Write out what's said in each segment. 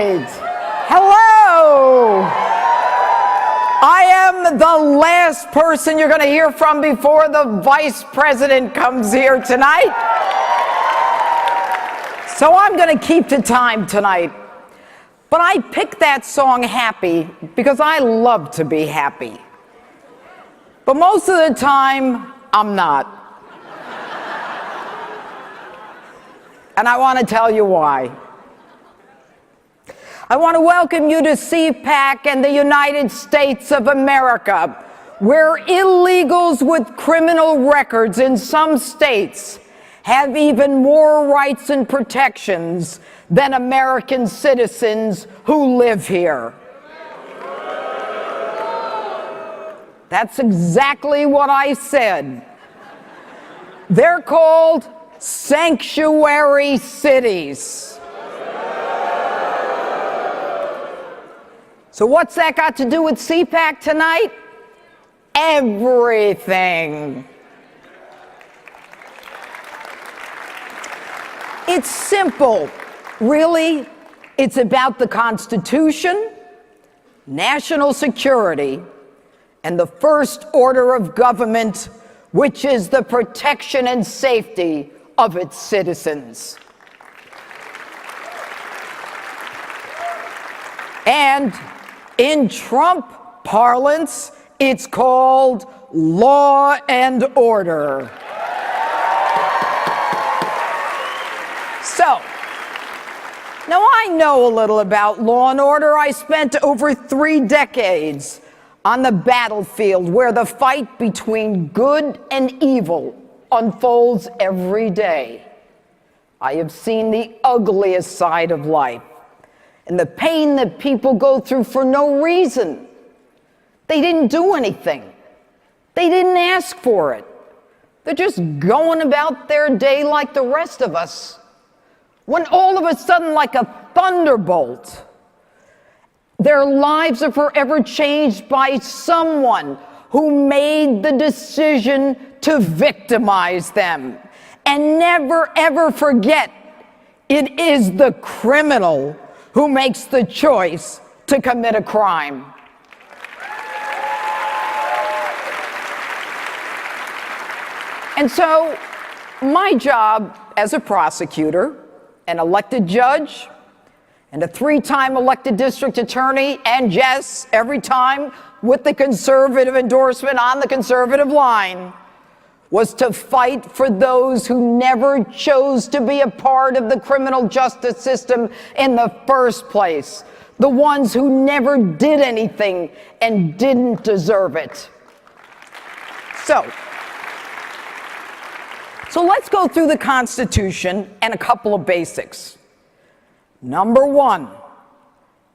right. Hello. I am the last person you're going to hear from before the vice president comes here tonight. So I'm going to keep to time tonight. But I picked that song Happy because I love to be happy. But most of the time, I'm not. And I want to tell you why. I want to welcome you to CPAC and the United States of America, where illegals with criminal records in some states have even more rights and protections than American citizens who live here. That's exactly what I said. They're called sanctuary cities. So what's that got to do with CPAC tonight? Everything. It's simple, really. It's about the Constitution, national security, and the first order of government, which is the protection and safety of its citizens. And in Trump parlance, it's called law and order. So, now I know a little about law and order. I spent over 3 decades on the battlefield where the fight between good and evil unfolds every day. I have seen the ugliest side of life and the pain that people go through for no reason. They didn't do anything. They didn't ask for it. They're just going about their day like the rest of us. When all of a sudden, like a thunderbolt, their lives are forever changed by someone who made the decision to victimize them. And never, ever forget, it is the criminal who makes the choice to commit a crime. And so, my job as a prosecutor, an elected judge, and a 3-time elected district attorney, and yes, every time with the conservative endorsement on the conservative line, was to fight for those who never chose to be a part of the criminal justice system in the first place. The ones who never did anything and didn't deserve it. So let's go through the Constitution and a couple of basics. Number 1,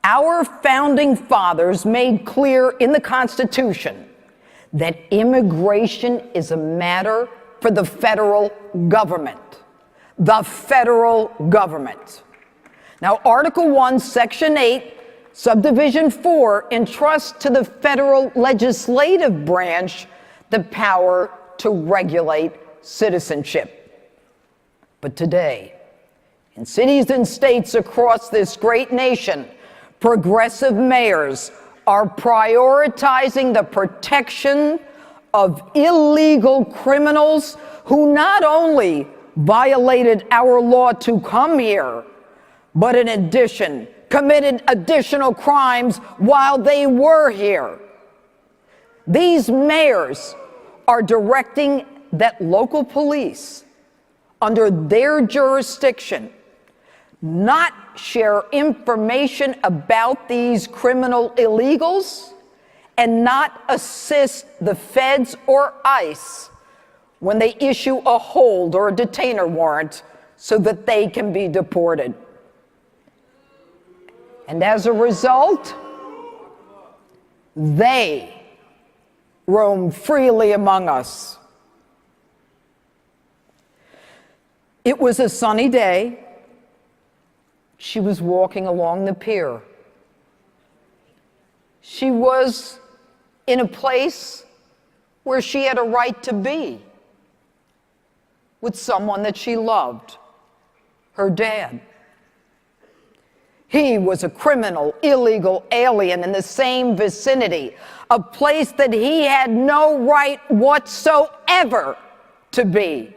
our founding fathers made clear in the Constitution that immigration is a matter for the federal government. The federal government. Now, Article 1, Section 8, Subdivision 4 entrusts to the federal legislative branch the power to regulate citizenship. But today, in cities and states across this great nation, progressive mayors are prioritizing the protection of illegal criminals who not only violated our law to come here, but in addition, committed additional crimes while they were here. These mayors are directing that local police, under their jurisdiction, not share information about these criminal illegals and not assist the feds or ICE when they issue a hold or a detainer warrant so that they can be deported. And as a result, they roam freely among us. It was a sunny day. She was walking along the pier. She was in a place where she had a right to be, with someone that she loved, her dad. He was a criminal, illegal alien in the same vicinity, a place that he had no right whatsoever to be.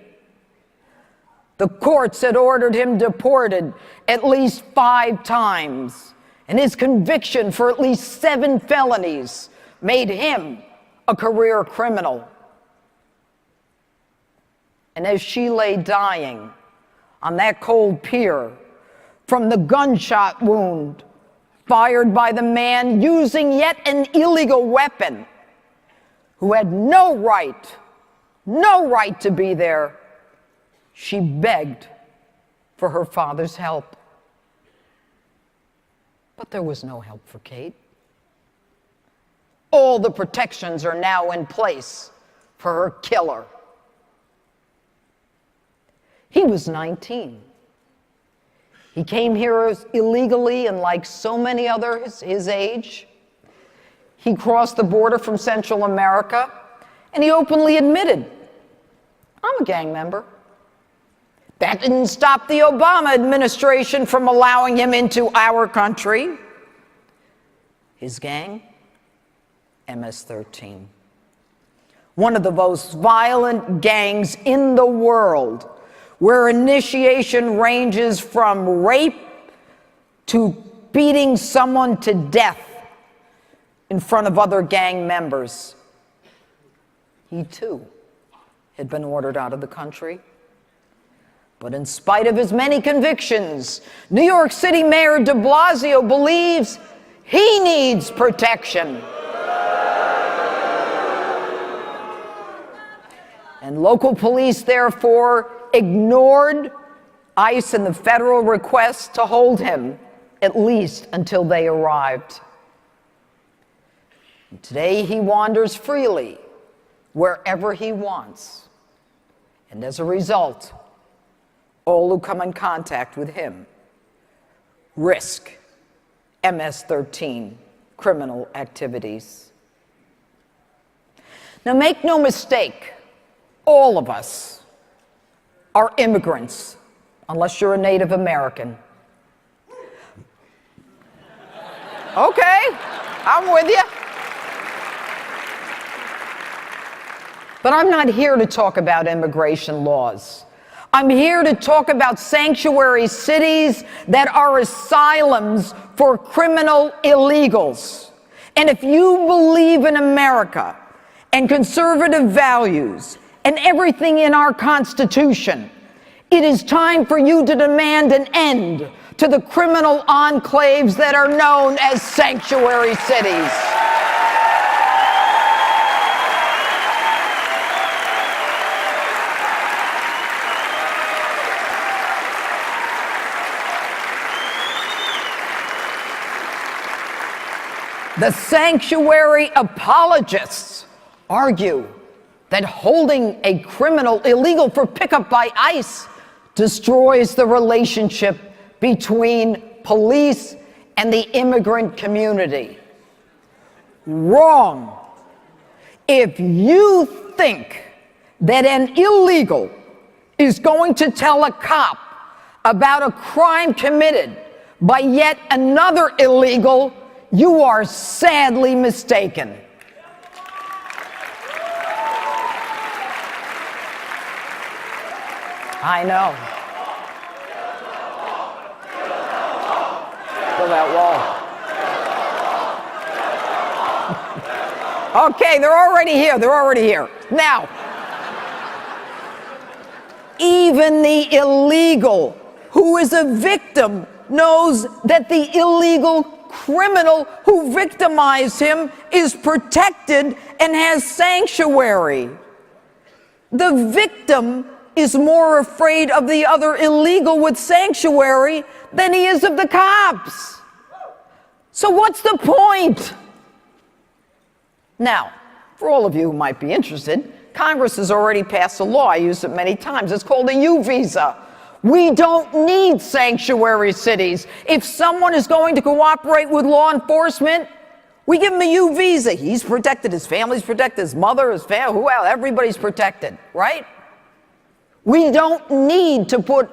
The courts had ordered him deported at least 5 times, and his conviction for at least 7 felonies made him a career criminal. And as she lay dying on that cold pier from the gunshot wound fired by the man using yet an illegal weapon, who had no right to be there, she begged for her father's help. But there was no help for Kate. All the protections are now in place for her killer. He was 19. He came here illegally, and like so many others his age, he crossed the border from Central America, and he openly admitted, "I'm a gang member." That didn't stop the Obama administration from allowing him into our country. His gang, MS-13. One of the most violent gangs in the world, where initiation ranges from rape to beating someone to death in front of other gang members. He too had been ordered out of the country. But in spite of his many convictions, New York City Mayor de Blasio believes he needs protection. And local police, therefore, ignored ICE and the federal request to hold him, at least until they arrived. And today he wanders freely wherever he wants. And as a result, all who come in contact with him risk MS-13 criminal activities. Now, make no mistake, all of us are immigrants, unless you're a Native American. Okay, I'm with you. But I'm not here to talk about immigration laws. I'm here to talk about sanctuary cities that are asylums for criminal illegals. And if you believe in America and conservative values and everything in our Constitution, it is time for you to demand an end to the criminal enclaves that are known as sanctuary cities. The sanctuary apologists argue that holding a criminal illegal for pickup by ICE destroys the relationship between police and the immigrant community. Wrong. If you think that an illegal is going to tell a cop about a crime committed by yet another illegal, you are sadly mistaken. I know. Build that wall. Okay, they're already here. They're already here. Now, even the illegal who is a victim knows that the illegal criminal who victimized him is protected and has sanctuary. The victim is more afraid of the other illegal with sanctuary than he is of the cops. So what's the point? Now, for all of you who might be interested, Congress has already passed a law. I used it many times. It's called a U visa. We don't need sanctuary cities. If someone is going to cooperate with law enforcement, we give him a U visa. He's protected, his family's protected, his mother, his family, who else? Everybody's protected, right? We don't need to put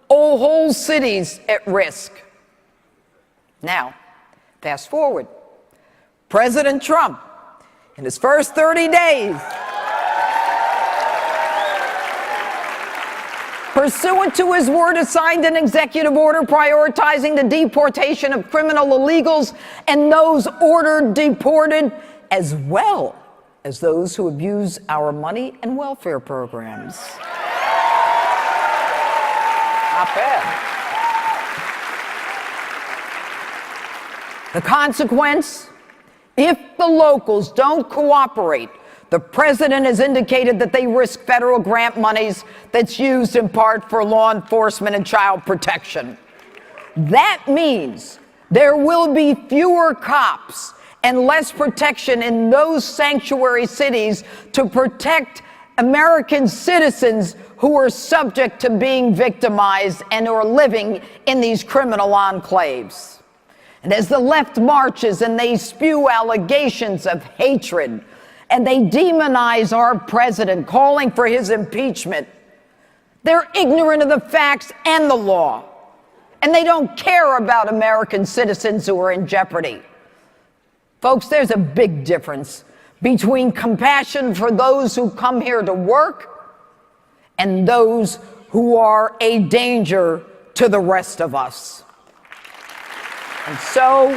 whole cities at risk. Now, fast forward. President Trump, in his first 30 days, pursuant to his word, assigned an executive order prioritizing the deportation of criminal illegals and those ordered deported, as well as those who abuse our money and welfare programs. Not bad. The consequence? If the locals don't cooperate, the president has indicated that they risk federal grant monies that's used in part for law enforcement and child protection. That means there will be fewer cops and less protection in those sanctuary cities to protect American citizens who are subject to being victimized and who are living in these criminal enclaves. And as the left marches and they spew allegations of hatred and they demonize our president, calling for his impeachment, they're ignorant of the facts and the law. And they don't care about American citizens who are in jeopardy. Folks, there's a big difference between compassion for those who come here to work and those who are a danger to the rest of us. And so,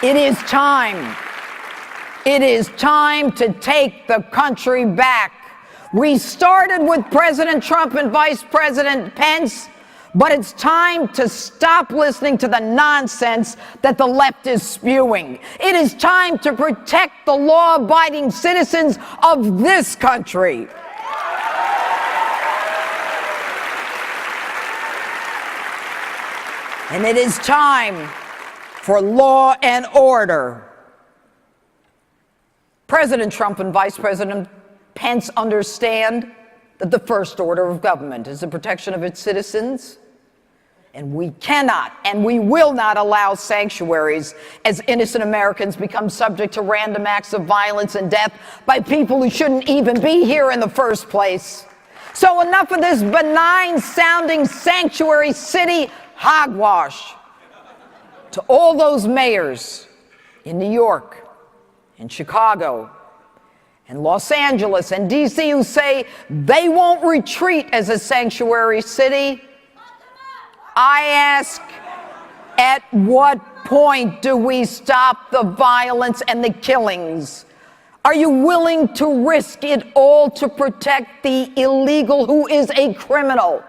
it is time. It is time to take the country back. We started with President Trump and Vice President Pence, but it's time to stop listening to the nonsense that the left is spewing. It is time to protect the law-abiding citizens of this country. And it is time for law and order. President Trump and Vice President Pence understand that the first order of government is the protection of its citizens. And we cannot and we will not allow sanctuaries as innocent Americans become subject to random acts of violence and death by people who shouldn't even be here in the first place. So enough of this benign-sounding sanctuary city hogwash. To all those mayors in New York, in Chicago, and Los Angeles, and D.C. who say they won't retreat as a sanctuary city, I ask, at what point do we stop the violence and the killings? Are you willing to risk it all to protect the illegal who is a criminal?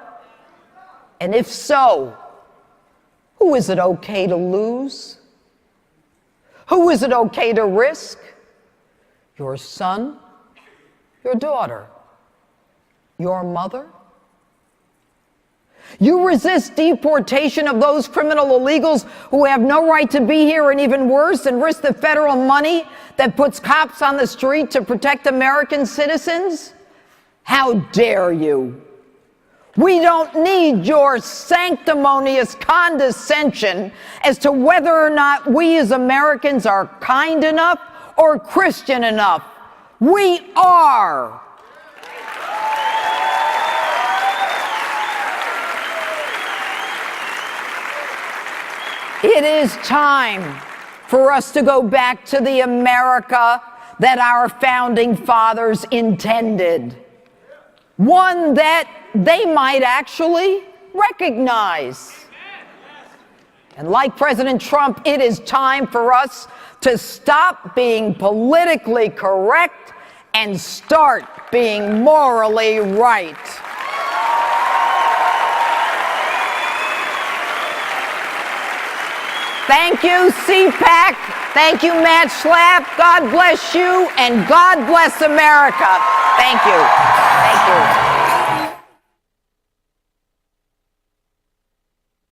And if so, who is it okay to lose? Who is it okay to risk? Your son? Your daughter? Your mother? You resist deportation of those criminal illegals who have no right to be here, and even worse, and risk the federal money that puts cops on the street to protect American citizens? How dare you? We don't need your sanctimonious condescension as to whether or not we as Americans are kind enough or Christian enough. We are. It is time for us to go back to the America that our founding fathers intended. One that they might actually recognize. And like President Trump, it is time for us to stop being politically correct and start being morally right. Thank you, CPAC. Thank you, Matt Schlapp. God bless you, and God bless America. Thank you. Thank you.